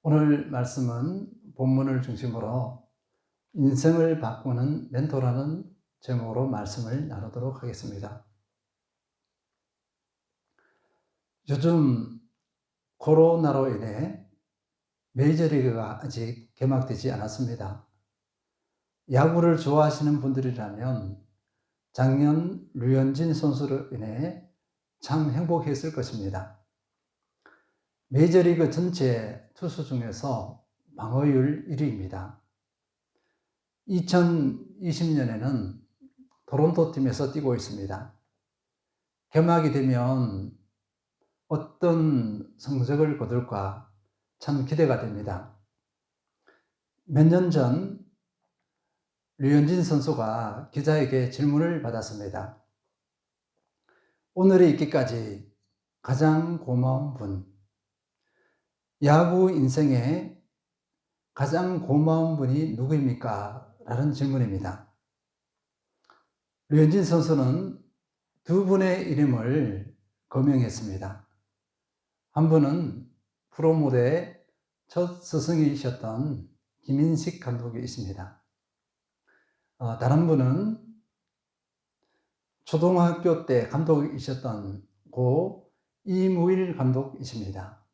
오늘 말씀은 본문을 중심으로 인생을 바꾸는 멘토라는 제목으로 말씀을 나누도록 하겠습니다. 요즘 코로나로 인해 메이저리그가 아직 개막되지 않았습니다. 야구를 좋아하시는 분들이라면 작년 류현진 선수로 인해 참 행복했을 것입니다. 메이저리그 전체 투수 중에서 방어율 1위입니다. 2020년에는 토론토 팀에서 뛰고 있습니다. 개막이 되면 어떤 성적을 거둘까 참 기대가 됩니다. 몇 년 전 류현진 선수가 기자에게 질문을 받았습니다. 오늘에 있기까지 가장 고마운 분, 야구 인생에 가장 고마운 분이 누구입니까? 라는 질문입니다. 류현진 선수는 두 분의 이름을 거명했습니다. 한 분은 프로 무대의 첫 스승이셨던 김인식 감독이 있습니다. 다른 분은 초등학교 때 감독이셨던 고 이무일 감독이십니다.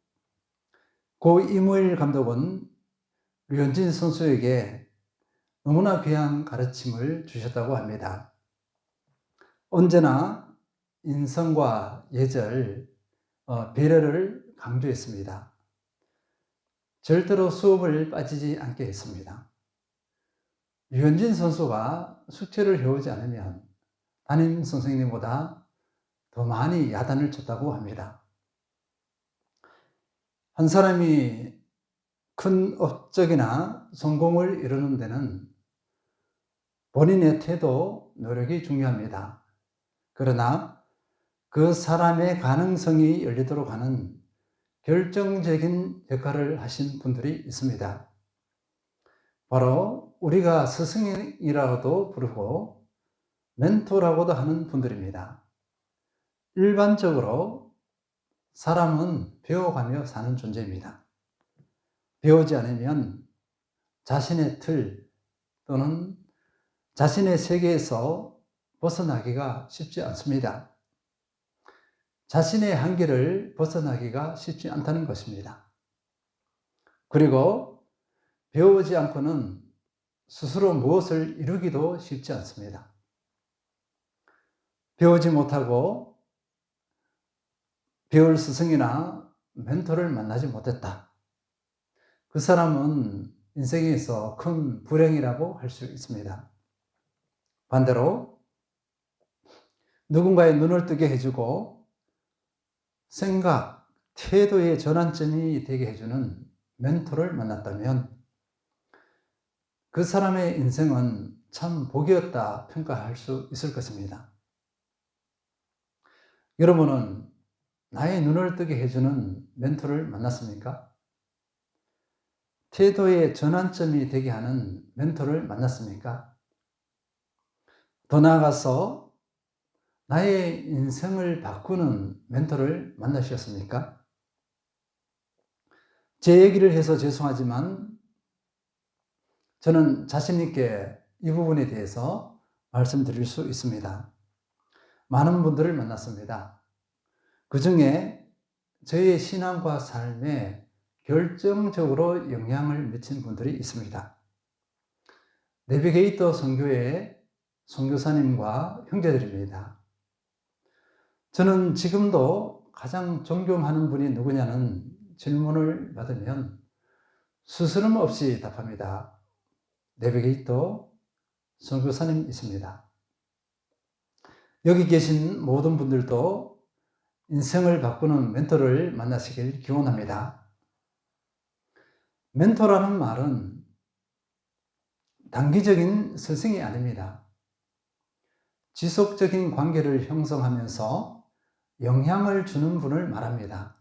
고 이무일 감독은 류현진 선수에게 너무나 귀한 가르침을 주셨다고 합니다. 언제나 인성과 예절, 배려를 강조했습니다. 절대로 수업을 빠지지 않게 했습니다. 류현진 선수가 숙제를 해오지 않으면 담임 선생님보다 더 많이 야단을 쳤다고 합니다. 한 사람이 큰 업적이나 성공을 이루는 데는 본인의 태도, 노력이 중요합니다. 그러나 그 사람의 가능성이 열리도록 하는 결정적인 역할을 하신 분들이 있습니다. 바로 우리가 스승이라고도 부르고 멘토라고도 하는 분들입니다. 일반적으로 사람은 배워가며 사는 존재입니다. 배우지 않으면 자신의 틀 또는 자신의 세계에서 벗어나기가 쉽지 않습니다. 자신의 한계를 벗어나기가 쉽지 않다는 것입니다. 그리고 배우지 않고는 스스로 무엇을 이루기도 쉽지 않습니다. 배우지 못하고 배울 스승이나 멘토를 만나지 못했다. 그 사람은 인생에서 큰 불행이라고 할 수 있습니다. 반대로 누군가의 눈을 뜨게 해주고 생각, 태도의 전환점이 되게 해주는 멘토를 만났다면 그 사람의 인생은 참 복이었다 평가할 수 있을 것입니다. 여러분은 나의 눈을 뜨게 해주는 멘토를 만났습니까? 태도의 전환점이 되게 하는 멘토를 만났습니까? 더 나아가서 나의 인생을 바꾸는 멘토를 만나셨습니까? 제 얘기를 해서 죄송하지만 저는 자신 있게 이 부분에 대해서 말씀드릴 수 있습니다. 많은 분들을 만났습니다. 그 중에 저의 신앙과 삶에 결정적으로 영향을 미친 분들이 있습니다. 내비게이터 선교회의 선교사님과 형제들입니다. 저는 지금도 가장 존경하는 분이 누구냐는 질문을 받으면 스스럼 없이 답합니다. 내비게이터 선교사님 있습니다. 여기 계신 모든 분들도 인생을 바꾸는 멘토를 만나시길 기원합니다. 멘토라는 말은 단기적인 스승이 아닙니다. 지속적인 관계를 형성하면서 영향을 주는 분을 말합니다.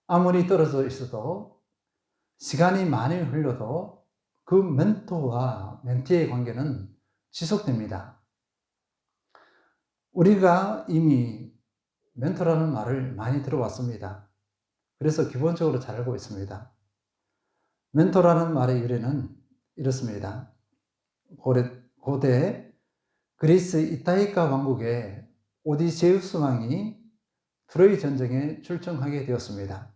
아무리 떨어져 있어도 시간이 많이 흘러도 그 멘토와 멘티의 관계는 지속됩니다. 우리가 이미 멘토라는 말을 많이 들어왔습니다. 그래서 기본적으로 잘 알고 있습니다. 멘토라는 말의 유래는 이렇습니다. 고대 그리스 이타리아 왕국의 오디세우스 왕이 트로이 전쟁에 출정하게 되었습니다.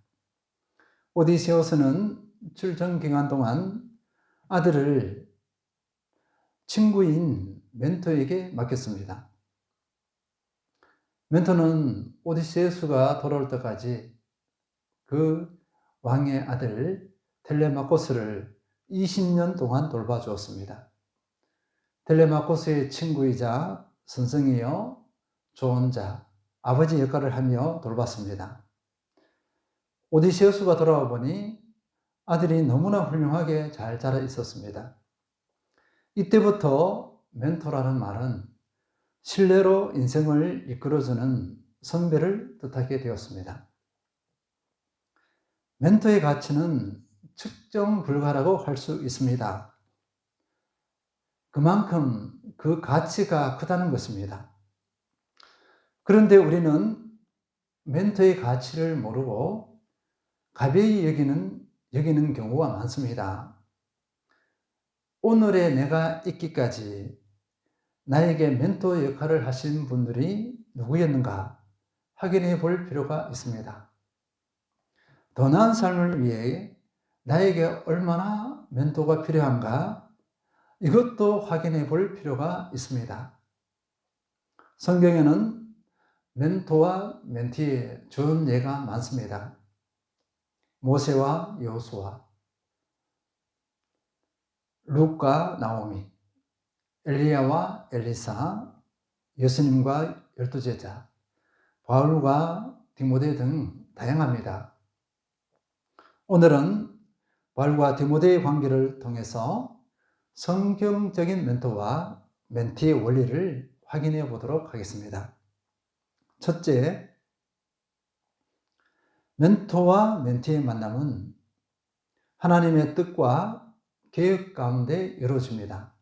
오디세우스는 출정 기간 동안 아들을 친구인 멘토에게 맡겼습니다. 멘토는 오디세우스가 돌아올 때까지 그 왕의 아들 텔레마코스를 20년 동안 돌봐주었습니다. 텔레마코스의 친구이자 선생이요 조언자, 아버지 역할을 하며 돌봤습니다. 오디세우스가 돌아와 보니 아들이 너무나 훌륭하게 잘 자라 있었습니다. 이때부터 멘토라는 말은 신뢰로 인생을 이끌어주는 선배를 뜻하게 되었습니다. 멘토의 가치는 측정 불가라고 할 수 있습니다. 그만큼 그 가치가 크다는 것입니다. 그런데 우리는 멘토의 가치를 모르고 가벼이 여기는 경우가 많습니다. 오늘의 내가 있기까지 나에게 멘토 역할을 하신 분들이 누구였는가 확인해 볼 필요가 있습니다. 더 나은 삶을 위해 나에게 얼마나 멘토가 필요한가 이것도 확인해 볼 필요가 있습니다. 성경에는 멘토와 멘티의 좋은 예가 많습니다. 모세와 여호수아, 룻과 나오미, 엘리야와 엘리사, 예수님과 12제자, 바울과 디모데 등 다양합니다. 오늘은 바울과 디모데의 관계를 통해서 성경적인 멘토와 멘티의 원리를 확인해 보도록 하겠습니다. 첫째, 멘토와 멘티의 만남은 하나님의 뜻과 계획 가운데 이루어집니다.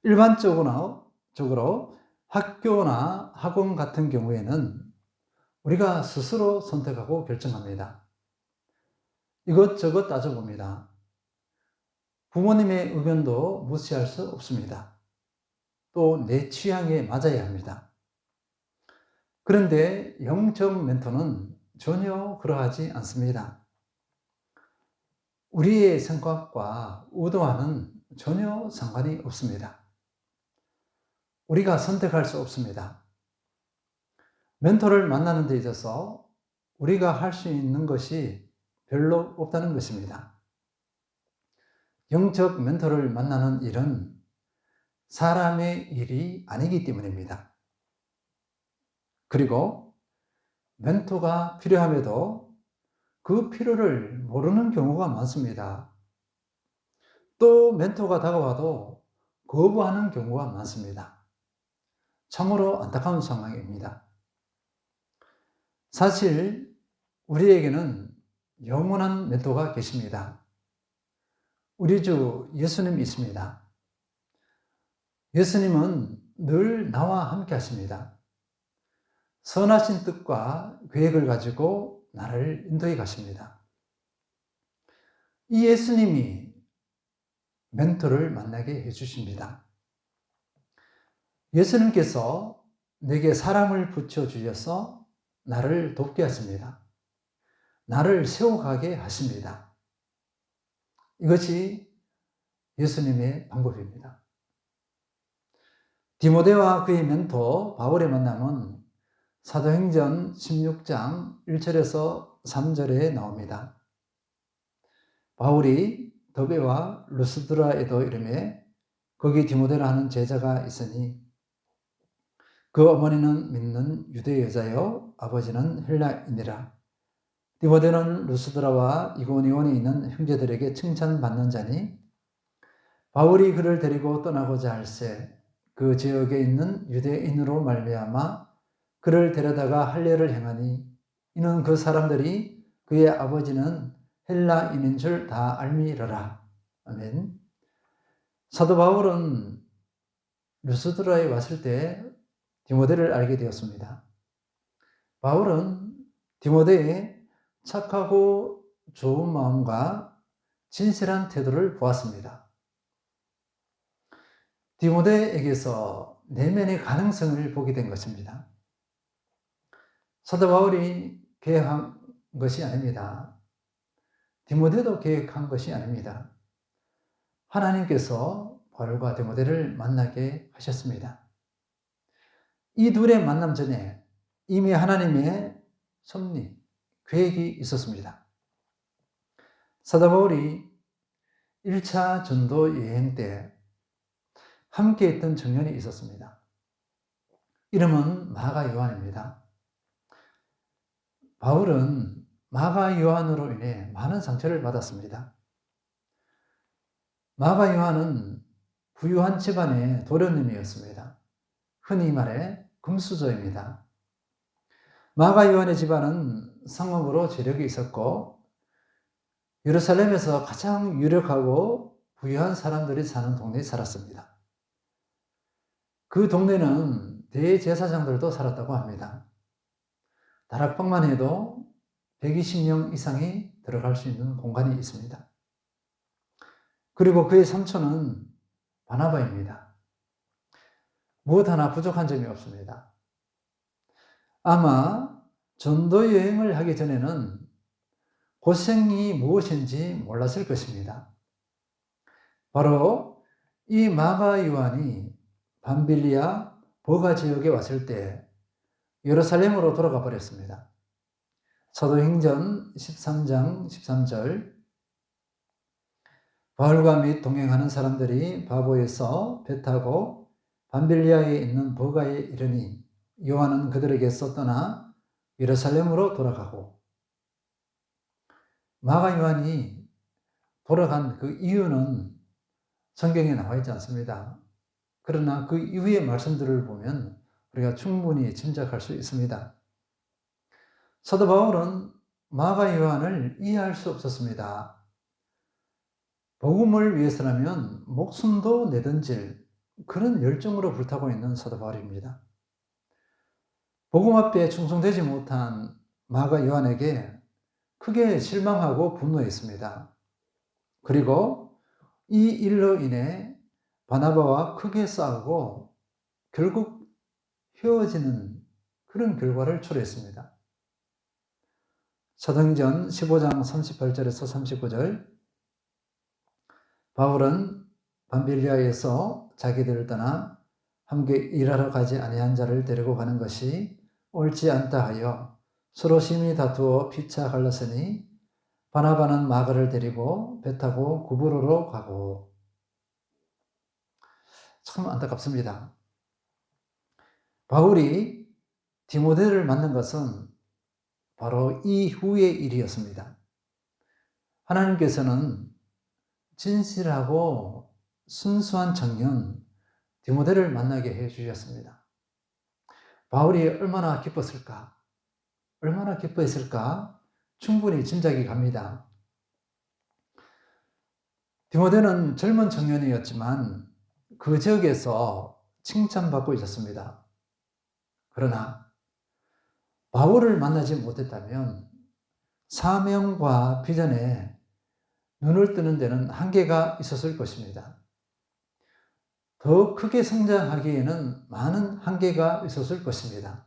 일반적으로 학교나 학원 같은 경우에는 우리가 스스로 선택하고 결정합니다. 이것저것 따져봅니다. 부모님의 의견도 무시할 수 없습니다. 또 내 취향에 맞아야 합니다. 그런데 영적 멘토는 전혀 그러하지 않습니다. 우리의 생각과 의도와는 전혀 상관이 없습니다. 우리가 선택할 수 없습니다. 멘토를 만나는 데 있어서 우리가 할 수 있는 것이 별로 없다는 것입니다. 영적 멘토를 만나는 일은 사람의 일이 아니기 때문입니다. 그리고 멘토가 필요함에도 그 필요를 모르는 경우가 많습니다. 또 멘토가 다가와도 거부하는 경우가 많습니다. 참으로 안타까운 상황입니다. 사실 우리에게는 영원한 멘토가 계십니다. 우리 주 예수님이 있습니다. 예수님은 늘 나와 함께 하십니다. 선하신 뜻과 계획을 가지고 나를 인도해 가십니다. 이 예수님이 멘토를 만나게 해주십니다. 예수님께서 내게 사랑을 붙여주셔서 나를 돕게 하십니다. 나를 세워가게 하십니다. 이것이 예수님의 방법입니다. 디모데와 그의 멘토 바울의 만남은 사도행전 16장 1절에서 3절에 나옵니다. 바울이 더베와 루스드라에도 이르매 거기 디모데라 하는 제자가 있으니 그 어머니는 믿는 유대 여자요 아버지는 헬라인이라. 디모데는 루스드라와 이고니온에 있는 형제들에게 칭찬받는 자니 바울이 그를 데리고 떠나고자 할새 그 지역에 있는 유대인으로 말미암아 그를 데려다가 할례를 행하니 이는 그 사람들이 그의 아버지는 헬라인인 줄 다 알미러라. 아멘. 사도 바울은 루스드라에 왔을 때 디모데를 알게 되었습니다. 바울은 디모데의 착하고 좋은 마음과 진실한 태도를 보았습니다. 디모데에게서 내면의 가능성을 보게 된 것입니다. 사도 바울이 계획한 것이 아닙니다. 디모데도 계획한 것이 아닙니다. 하나님께서 바울과 디모데를 만나게 하셨습니다. 이 둘의 만남 전에 이미 하나님의 섭리, 계획이 있었습니다. 사도 바울이 1차 전도 여행 때 함께 했던 청년이 있었습니다. 이름은 마가 요한입니다. 바울은 마가 요한으로 인해 많은 상처를 받았습니다. 마가 요한은 부유한 집안의 도련님이었습니다. 흔히 말해 금수저입니다. 마가 요한의 집안은 상업으로 재력이 있었고 예루살렘에서 가장 유력하고 부유한 사람들이 사는 동네에 살았습니다. 그 동네는 대제사장들도 살았다고 합니다. 다락방만 해도 120명 이상이 들어갈 수 있는 공간이 있습니다. 그리고 그의 삼촌은 바나바입니다. 무엇 하나 부족한 점이 없습니다. 아마 전도 여행을 하기 전에는 고생이 무엇인지 몰랐을 것입니다. 바로 이 마가 요한이 밤빌리아 버가 지역에 왔을 때 예루살렘으로 돌아가 버렸습니다. 사도행전 13장 13절 바울과 및 동행하는 사람들이 바보에서 배 타고 밤빌리아에 있는 버가에 이르니 요한은 그들에게서 떠나 예루살렘으로 돌아가고 마가 요한이 돌아간 그 이유는 성경에 나와 있지 않습니다. 그러나 그 이후의 말씀들을 보면 우리가 충분히 짐작할 수 있습니다. 사도 바울은 마가 요한을 이해할 수 없었습니다. 복음을 위해서라면 목숨도 내던질 그런 열정으로 불타고 있는 사도 바울입니다. 복음 앞에 충성되지 못한 마가 요한에게 크게 실망하고 분노했습니다. 그리고 이 일로 인해 바나바와 크게 싸우고 결국 헤어지는 그런 결과를 초래했습니다. 사도행전 15장 38절에서 39절 바울은 밤빌리아에서 자기들을 떠나 함께 일하러 가지 아니한 자를 데리고 가는 것이 옳지 않다 하여 서로 심히 다투어 피차 갈랐으니 바나바는 마가를 데리고 배 타고 구브로로 가고. 참 안타깝습니다. 바울이 디모데를 만난 것은 바로 이후의 일이었습니다. 하나님께서는 진실하고 순수한 청년 디모데를 만나게 해주셨습니다. 바울이 얼마나 기뻤을까? 얼마나 기뻐했을까? 충분히 짐작이 갑니다. 디모데는 젊은 청년이었지만 그 지역에서 칭찬받고 있었습니다. 그러나 바울을 만나지 못했다면 사명과 비전에 눈을 뜨는 데는 한계가 있었을 것입니다. 더 크게 성장하기에는 많은 한계가 있었을 것입니다.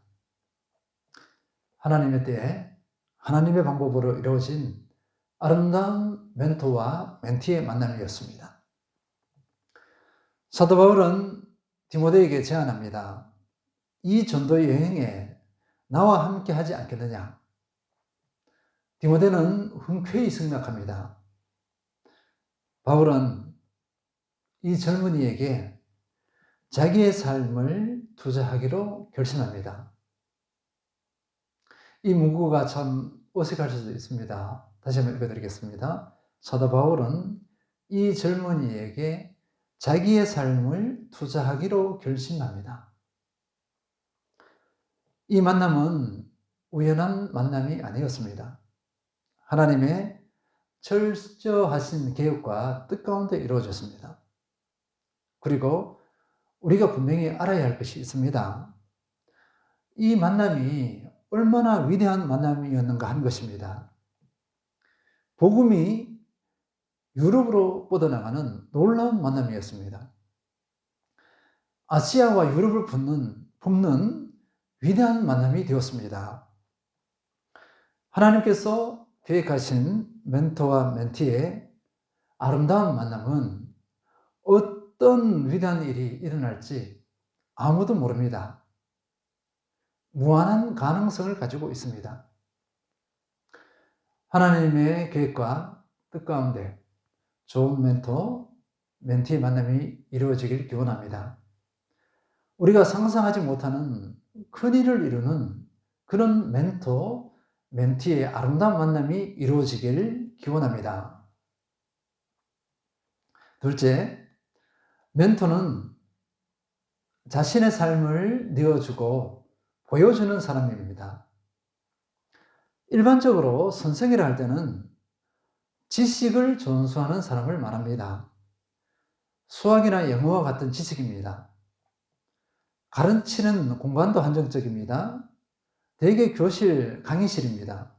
하나님의 때에 하나님의 방법으로 이루어진 아름다운 멘토와 멘티의 만남이었습니다. 사도 바울은 디모데에게 제안합니다. 이 전도 여행에 나와 함께 하지 않겠느냐? 디모데는 흔쾌히 승낙합니다. 바울은 이 젊은이에게 자기의 삶을 투자하기로 결심합니다. 이 문구가 참 어색할 수도 있습니다. 다시 한번 읽어드리겠습니다. 사도 바울은 이 젊은이에게 자기의 삶을 투자하기로 결심합니다. 이 만남은 우연한 만남이 아니었습니다. 하나님의 철저하신 계획과 뜻 가운데 이루어졌습니다. 그리고 우리가 분명히 알아야 할 것이 있습니다. 이 만남이 얼마나 위대한 만남이었는가 하는 것입니다. 복음이 유럽으로 뻗어나가는 놀라운 만남이었습니다. 아시아와 유럽을 품는 위대한 만남이 되었습니다. 하나님께서 계획하신 멘토와 멘티의 아름다운 만남은 어떤 위대한 일이 일어날지 아무도 모릅니다. 무한한 가능성을 가지고 있습니다. 하나님의 계획과 뜻 가운데 좋은 멘토, 멘티의 만남이 이루어지길 기원합니다. 우리가 상상하지 못하는 큰 일을 이루는 그런 멘토, 멘티의 아름다운 만남이 이루어지길 기원합니다. 둘째, 멘토는 자신의 삶을 내어주고 보여주는 사람입니다. 일반적으로 선생이라 할 때는 지식을 전수하는 사람을 말합니다. 수학이나 영어와 같은 지식입니다. 가르치는 공간도 한정적입니다. 대개 교실, 강의실입니다.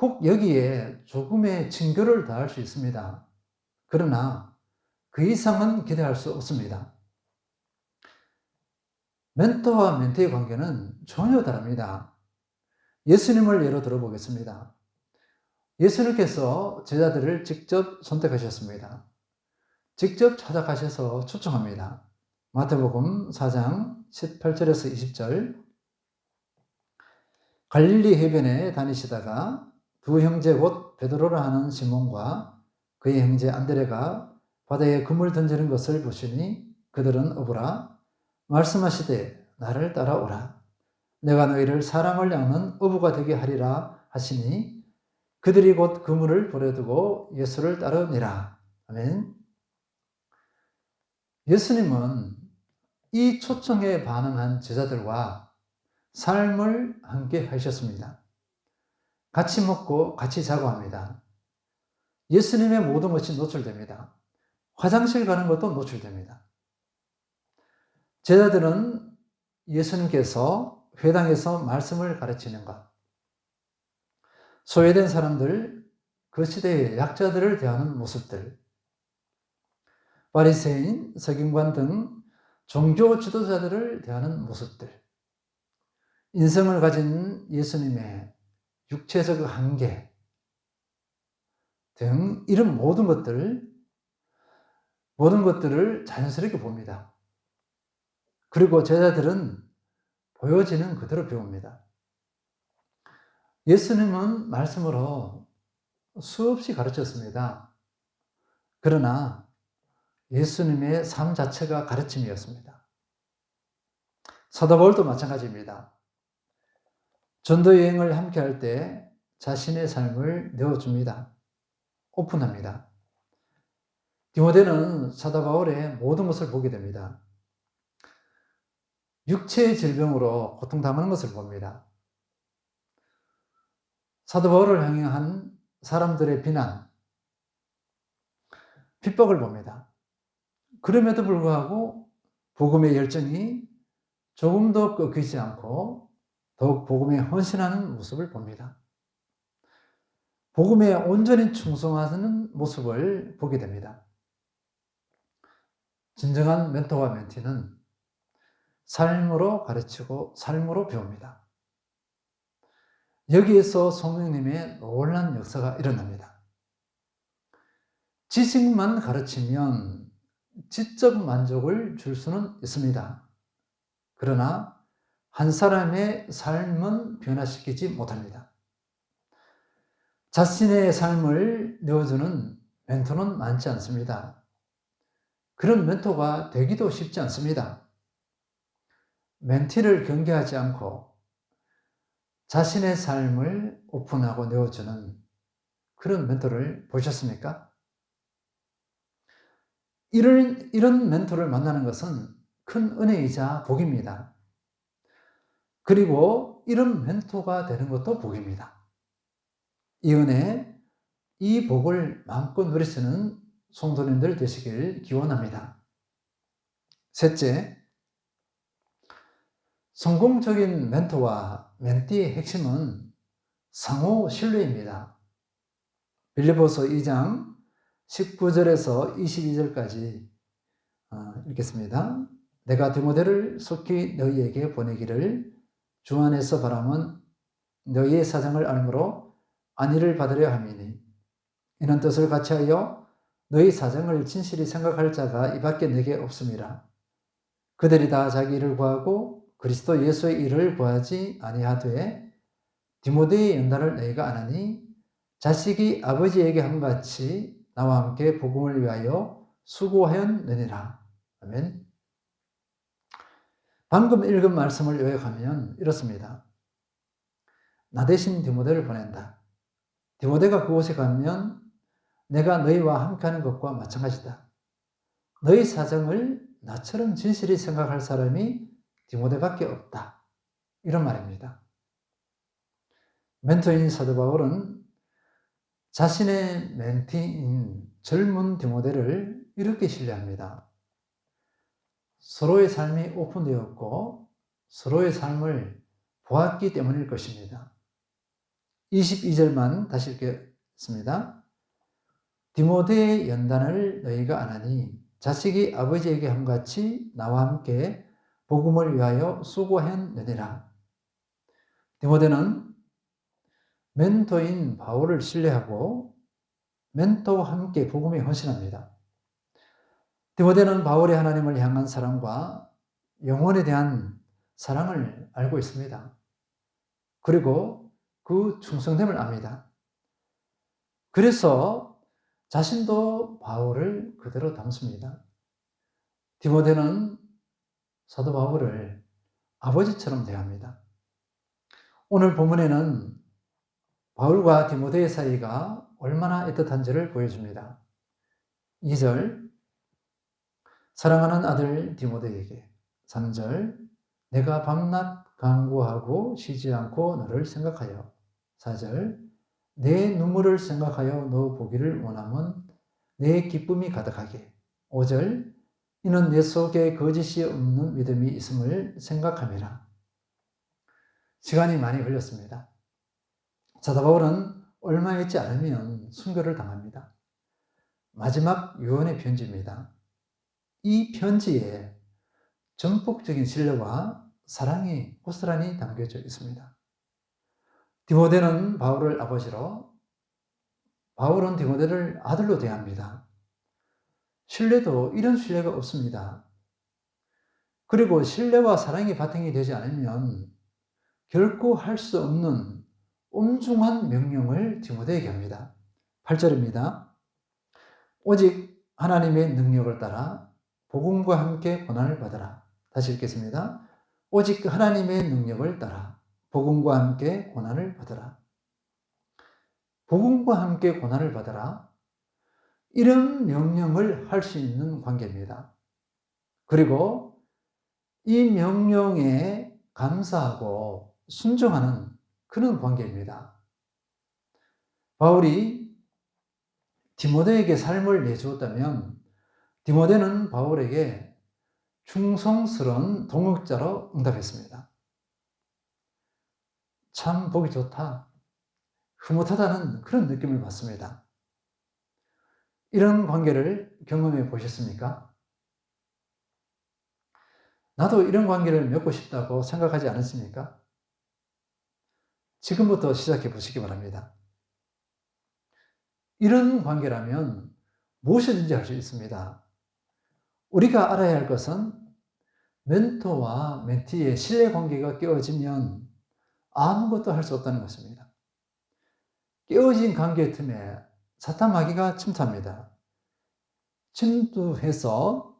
혹 여기에 조금의 친교를 더할 수 있습니다. 그러나 그 이상은 기대할 수 없습니다. 멘토와 멘티의 관계는 전혀 다릅니다. 예수님을 예로 들어보겠습니다. 예수님께서 제자들을 직접 선택하셨습니다. 직접 찾아가셔서 초청합니다. 마태복음 4장 18절에서 20절. 갈릴리 해변에 다니시다가 두 형제 곧 베드로라 하는 시몬과 그의 형제 안드레가 바다에 그물 던지는 것을 보시니 그들은 어부라 말씀하시되 나를 따라오라. 내가 너희를 사람을 낚는 어부가 되게 하리라 하시니 그들이 곧 그물을 버려두고 예수를 따르니라. 아멘. 예수님은 이 초청에 반응한 제자들과 삶을 함께 하셨습니다. 같이 먹고 같이 자고 합니다. 예수님의 모든 것이 노출됩니다. 화장실 가는 것도 노출됩니다. 제자들은 예수님께서 회당에서 말씀을 가르치는 것, 소외된 사람들, 그 시대의 약자들을 대하는 모습들, 바리새인, 서기관 등 종교 지도자들을 대하는 모습들, 인성을 가진 예수님의 육체적 한계 등 이런 모든 것들을 자연스럽게 봅니다. 그리고 제자들은 보여지는 그대로 배웁니다. 예수님은 말씀으로 수없이 가르쳤습니다. 그러나 예수님의 삶 자체가 가르침이었습니다. 사도 바울도 마찬가지입니다. 전도 여행을 함께 할 때 자신의 삶을 내어줍니다. 오픈합니다. 디모데는 사도 바울의 모든 것을 보게 됩니다. 육체의 질병으로 고통당하는 것을 봅니다. 사도 바울을 향한 사람들의 비난, 핍박을 봅니다. 그럼에도 불구하고 복음의 열정이 조금도 꺾이지 않고 더욱 복음에 헌신하는 모습을 봅니다. 복음에 온전히 충성하는 모습을 보게 됩니다. 진정한 멘토와 멘티는 삶으로 가르치고 삶으로 배웁니다. 여기에서 성령님의 놀라운 역사가 일어납니다. 지식만 가르치면 지적 만족을 줄 수는 있습니다. 그러나 한 사람의 삶은 변화시키지 못합니다. 자신의 삶을 내어주는 멘토는 많지 않습니다. 그런 멘토가 되기도 쉽지 않습니다. 멘티를 경계하지 않고 자신의 삶을 오픈하고 내어주는 그런 멘토를 보셨습니까? 이런 멘토를 만나는 것은 큰 은혜이자 복입니다. 그리고 이런 멘토가 되는 것도 복입니다. 이 은혜, 이 복을 마음껏 누리시는 성도님들 되시길 기원합니다. 셋째, 성공적인 멘토와 멘티의 핵심은 상호 신뢰입니다. 빌립보서 2장 19절에서 22절까지 읽겠습니다. 내가 디모데를 속히 너희에게 보내기를 주 안에서 바람은 너희의 사정을 알므로 안위를 받으려 함이니 이는 뜻을 같이하여 너희 사정을 진실히 생각할 자가 이밖에 내게 없음이라. 그들이 다 자기 일을 구하고 그리스도 예수의 일을 구하지 아니하되 디모데의 연단을 너희가 안하니 자식이 아버지에게 함같이 나와 함께 복음을 위하여 수고하였느니라. 아멘. 방금 읽은 말씀을 요약하면 이렇습니다. 나 대신 디모데를 보낸다. 디모데가 그곳에 가면 내가 너희와 함께하는 것과 마찬가지다. 너희 사정을 나처럼 진실히 생각할 사람이 디모데밖에 없다. 이런 말입니다. 멘토인 사도 바울은 자신의 멘티인 젊은 디모데를 이렇게 신뢰합니다. 서로의 삶이 오픈되었고 서로의 삶을 보았기 때문일 것입니다. 22절만 다시 읽겠습니다. 디모데의 연단을 너희가 안하니 자식이 아버지에게 함같이 나와 함께 복음을 위하여 수고하였느니라. 디모데는 멘토인 바울을 신뢰하고 멘토와 함께 복음에 헌신합니다. 디모데는 바울의 하나님을 향한 사랑과 영혼에 대한 사랑을 알고 있습니다. 그리고 그 충성됨을 압니다. 그래서 자신도 바울을 그대로 닮습니다. 디모데는 사도 바울을 아버지처럼 대합니다. 오늘 본문에는 바울과 디모데의 사이가 얼마나 애틋한지를 보여줍니다. 2절 사랑하는 아들 디모데에게 3절 내가 밤낮 간구하고 쉬지 않고 너를 생각하여 4절 내 눈물을 생각하여 너 보기를 원하면 내 기쁨이 가득하게 5절 이는 내 속에 거짓이 없는 믿음이 있음을 생각함이라. 시간이 많이 걸렸습니다. 사도 바울은 얼마 있지 않으면 순교를 당합니다. 마지막 유언의 편지입니다. 이 편지에 전폭적인 신뢰와 사랑이 고스란히 담겨져 있습니다. 디모데는 바울을 아버지로, 바울은 디모데를 아들로 대합니다. 신뢰도 이런 신뢰가 없습니다. 그리고 신뢰와 사랑이 바탕이 되지 않으면 결코 할 수 없는 엄중한 명령을 디모데에게 합니다. 8절입니다. 오직 하나님의 능력을 따라 복음과 함께 고난을 받으라. 다시 읽겠습니다. 오직 하나님의 능력을 따라 복음과 함께 고난을 받으라. 복음과 함께 고난을 받으라. 이런 명령을 할 수 있는 관계입니다. 그리고 이 명령에 감사하고 순종하는 그런 관계입니다. 바울이 디모데에게 삶을 내주었다면 디모데는 바울에게 충성스러운 동역자로 응답했습니다. 참 보기 좋다, 흐뭇하다는 그런 느낌을 받습니다. 이런 관계를 경험해 보셨습니까? 나도 이런 관계를 맺고 싶다고 생각하지 않으십니까? 지금부터 시작해 보시기 바랍니다. 이런 관계라면 무엇이든지 할 수 있습니다. 우리가 알아야 할 것은 멘토와 멘티의 신뢰 관계가 깨어지면 아무것도 할 수 없다는 것입니다. 깨어진 관계 틈에 사탄 마귀가 침투합니다. 침투해서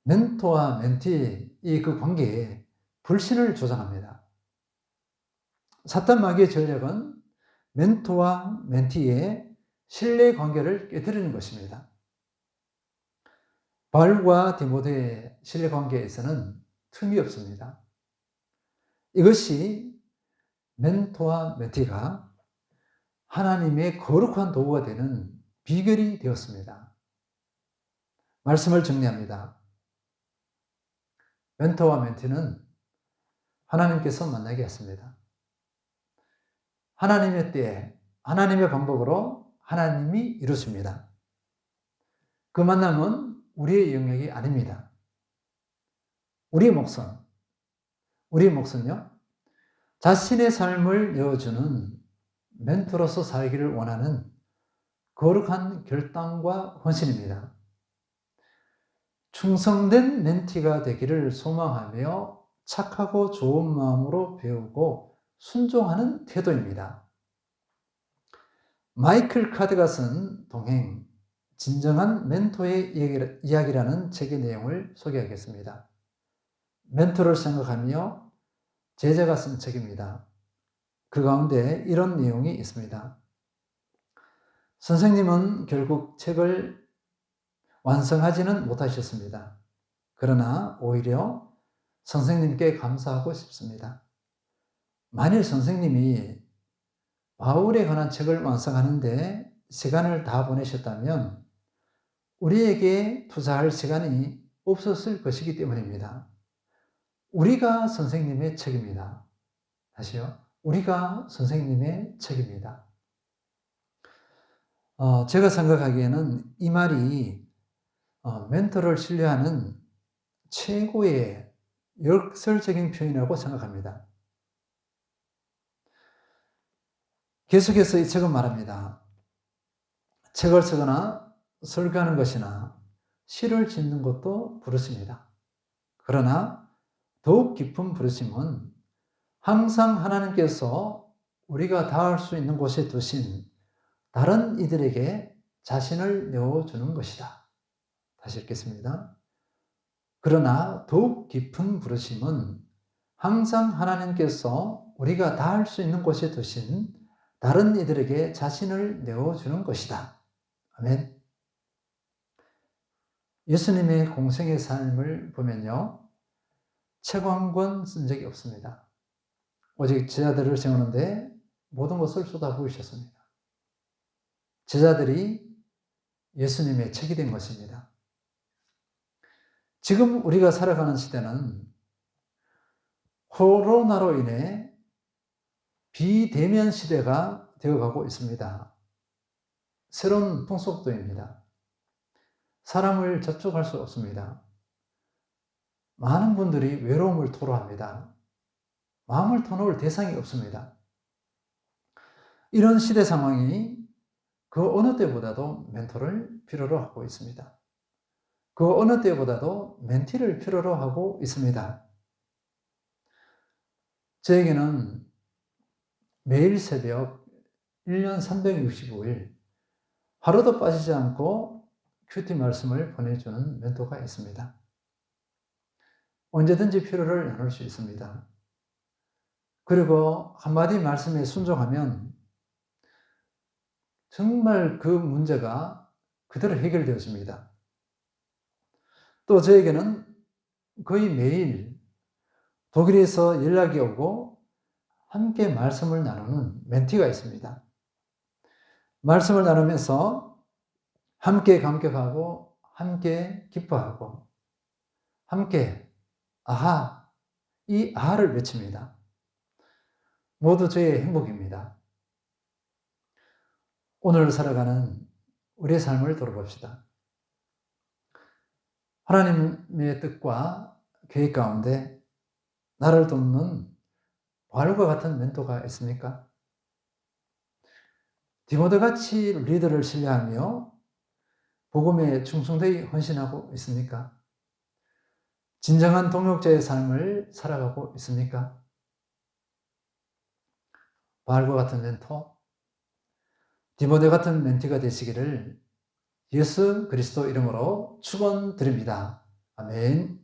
멘토와 멘티의 그 관계에 불신을 조장합니다. 사탄 마귀의 전략은 멘토와 멘티의 신뢰 관계를 깨뜨리는 것입니다. 바울과 디모데의 신뢰 관계에서는 틈이 없습니다. 이것이 멘토와 멘티가 하나님의 거룩한 도구가 되는 비결이 되었습니다. 말씀을 정리합니다. 멘토와 멘티는 하나님께서 만나게 했습니다. 하나님의 때에 하나님의 방법으로 하나님이 이루십니다. 그 만남은 우리의 영역이 아닙니다. 우리 몫은요, 자신의 삶을 내어주는 멘토로서 살기를 원하는 거룩한 결단과 헌신입니다. 충성된 멘티가 되기를 소망하며 착하고 좋은 마음으로 배우고 순종하는 태도입니다. 마이클 카드가 쓴 동행, 진정한 멘토의 이야기라는 책의 내용을 소개하겠습니다. 멘토를 생각하며 제자가 쓴 책입니다. 그 가운데 이런 내용이 있습니다. 선생님은 결국 책을 완성하지는 못하셨습니다. 그러나 오히려 선생님께 감사하고 싶습니다. 만일 선생님이 바울에 관한 책을 완성하는데 시간을 다 보내셨다면 우리에게 투자할 시간이 없었을 것이기 때문입니다. 우리가 선생님의 책입니다. 다시요. 우리가 선생님의 책입니다. 제가 생각하기에는 이 말이 멘토를 신뢰하는 최고의 역설적인 표현이라고 생각합니다. 계속해서 이 책은 말합니다. 책을 쓰거나 설교하는 것이나 시를 짓는 것도 부르심이다. 그러나 더욱 깊은 부르심은 항상 하나님께서 우리가 닿을 수 있는 곳에 두신 다른 이들에게 자신을 내어주는 것이다. 다시 읽겠습니다. 그러나 더욱 깊은 부르심은 항상 하나님께서 우리가 닿을 수 있는 곳에 두신 다른 이들에게 자신을 내어주는 것이다. 아멘. 예수님의 공생의 삶을 보면요, 책 한 권 쓴 적이 없습니다. 오직 제자들을 세우는데 모든 것을 쏟아부으셨습니다. 제자들이 예수님의 책이 된 것입니다. 지금 우리가 살아가는 시대는 코로나로 인해 비대면 시대가 되어가고 있습니다. 새로운 풍속도입니다. 사람을 접촉할 수 없습니다. 많은 분들이 외로움을 토로합니다. 마음을 터놓을 대상이 없습니다. 이런 시대 상황이 그 어느 때보다도 멘토를 필요로 하고 있습니다. 그 어느 때보다도 멘티를 필요로 하고 있습니다. 저에게는 매일 새벽 1년 365일 하루도 빠지지 않고 큐티 말씀을 보내주는 멘토가 있습니다. 언제든지 필요를 나눌 수 있습니다. 그리고 한마디 말씀에 순종하면 정말 그 문제가 그대로 해결되어집니다. 또 저에게는 거의 매일 독일에서 연락이 오고 함께 말씀을 나누는 멘티가 있습니다. 말씀을 나누면서 함께 감격하고 함께 기뻐하고 함께 아하, 이 아하를 외칩니다. 모두 저의 행복입니다. 오늘 살아가는 우리의 삶을 돌아봅시다. 하나님의 뜻과 계획 가운데 나를 돕는 바울과 같은 멘토가 있습니까? 디모데같이 리더를 신뢰하며 복음에 충성되이 헌신하고 있습니까? 진정한 동역자의 삶을 살아가고 있습니까? 바울과 같은 멘토, 디모데 같은 멘티가 되시기를 예수 그리스도 이름으로 축원드립니다. 아멘.